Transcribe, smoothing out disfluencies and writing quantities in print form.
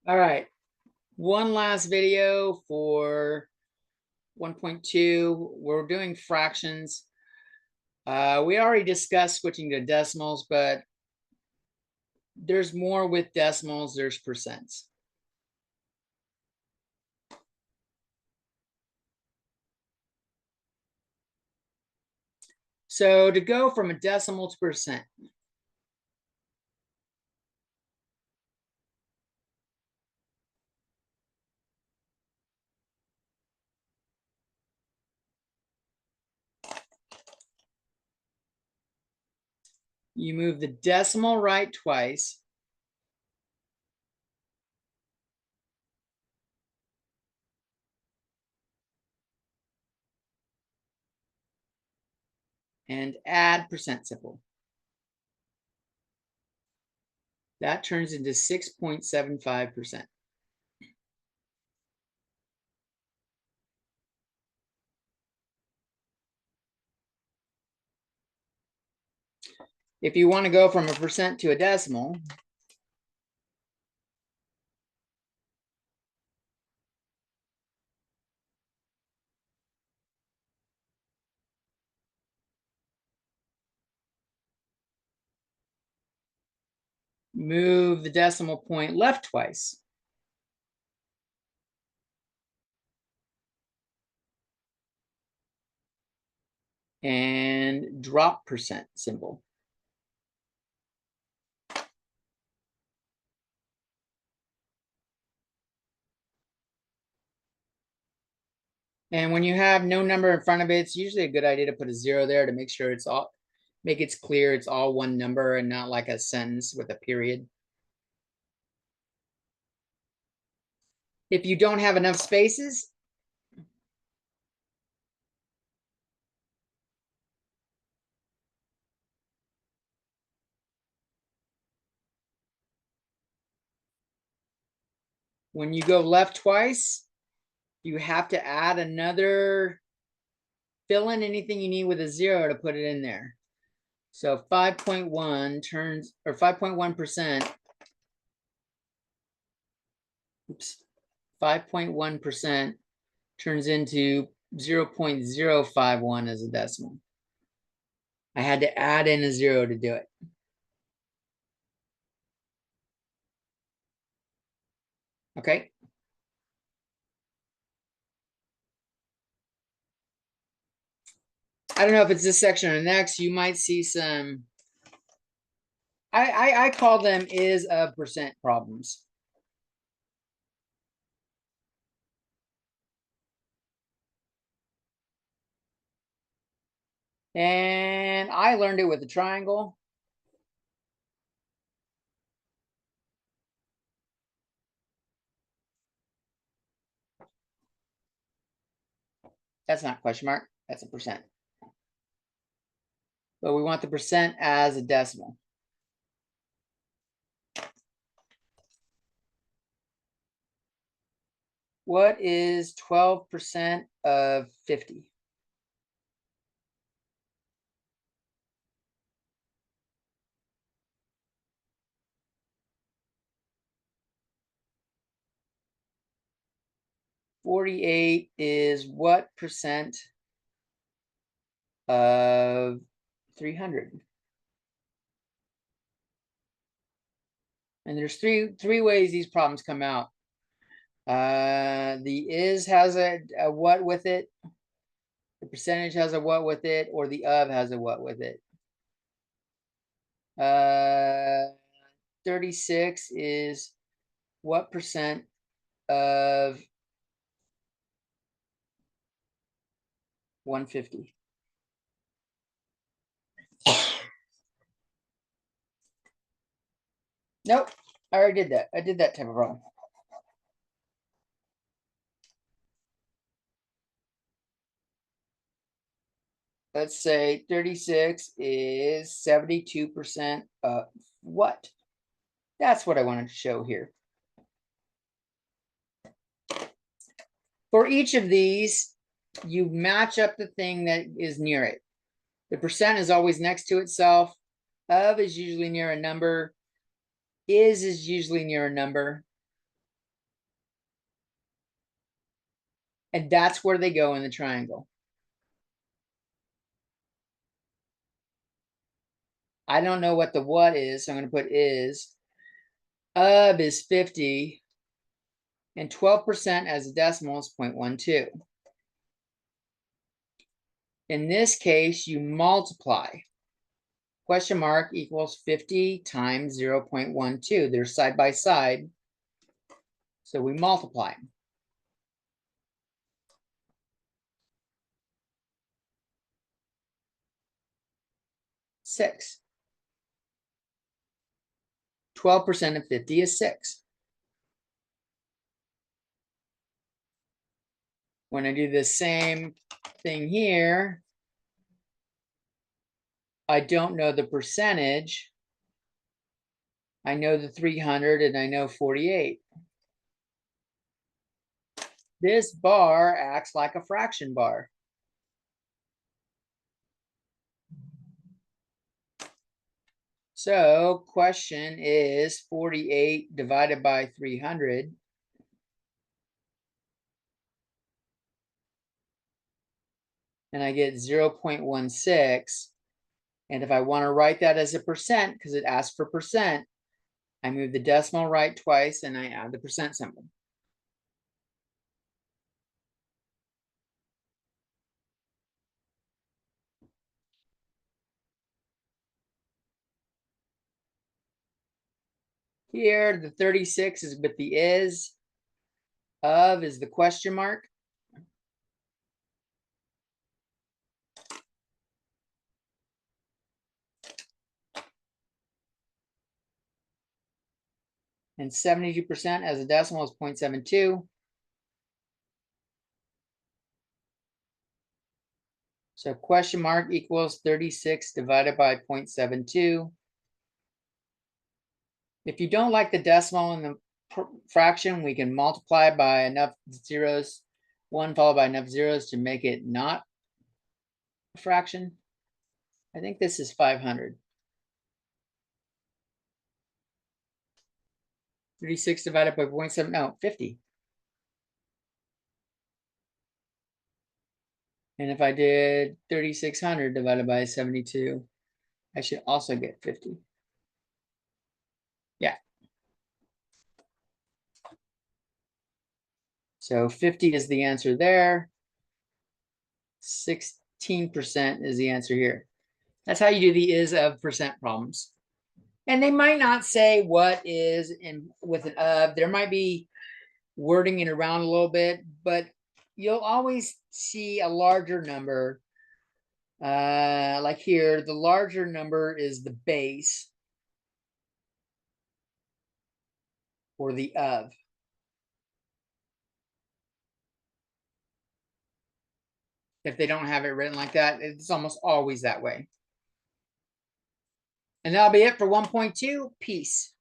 All right. One last video for 1.2. We're doing fractions. We already discussed switching to decimals, but there's more with decimals. There's percents. So to go from a decimal to percent, you move the decimal right twice. And add percent symbol. That turns into 6.75%. If you want to go from a percent to a decimal, move the decimal point left twice. And drop percent symbol. And when you have no number in front of it, it's usually a good idea to put a 0 there to make sure it's all, make it clear it's all one number and not like a sentence with a period. If you don't have enough spaces, when you go left twice, you have to add another, fill in anything you need with a 0 to put it in there. So 5.1 turns, or 5.1%, oops, 5.1% turns into 0.051 as a decimal. I had to add in a 0 to do it. Okay. I don't know if it's this section or next. You might see some. I call them is of percent problems. And I learned it with the triangle. That's not a question mark. That's a percent. But we want the percent as a decimal. What is 12% of 50? $48 is what percent of 300? And there's three ways these problems come out. The is has a what with it, the percentage has a what with it, or the of has a what with it. 36 is what percent of 150? Nope, I already did that. I did that type of problem. Let's say 36 is 72% of what? That's what I wanted to show here. For each of these, you match up the thing that is near it. The percent is always next to itself. Of is usually near a number. Is usually near a number. And that's where they go in the triangle. I don't know what the what is, so I'm going to put is. Of is 50, and 12% as a decimal is 0.12. In this case, you multiply. Question mark equals 50 times 0.12. They're side by side, so we multiply. Six. 12% of 50 is 6. When I do the same thing here, I don't know the percentage. I know the 300 and I know 48. This bar acts like a fraction bar. So question is 48 divided by 300. And I get 0.16. And if I want to write that as a percent, because it asks for percent, I move the decimal right twice and I add the percent symbol. Here, the 36 is with the is. Of is the question mark. And 72% as a decimal is 0.72. So question mark equals 36 divided by 0.72. If you don't like the decimal in the fraction, we can multiply by enough zeros, one followed by enough zeros to make it not a fraction. I think this is 500. 36 divided by 0.7, no, 50. And if I did 3,600 divided by 72, I should also get 50. Yeah. So 50 is the answer there. 16% is the answer here. That's how you do the is of percent problems. And they might not say what is in with an of. There might be wording it around a little bit, but you'll always see a larger number. Like here, the larger number is the base or the of. If they don't have it written like that, it's almost always that way. And that'll be it for 1.2. Peace.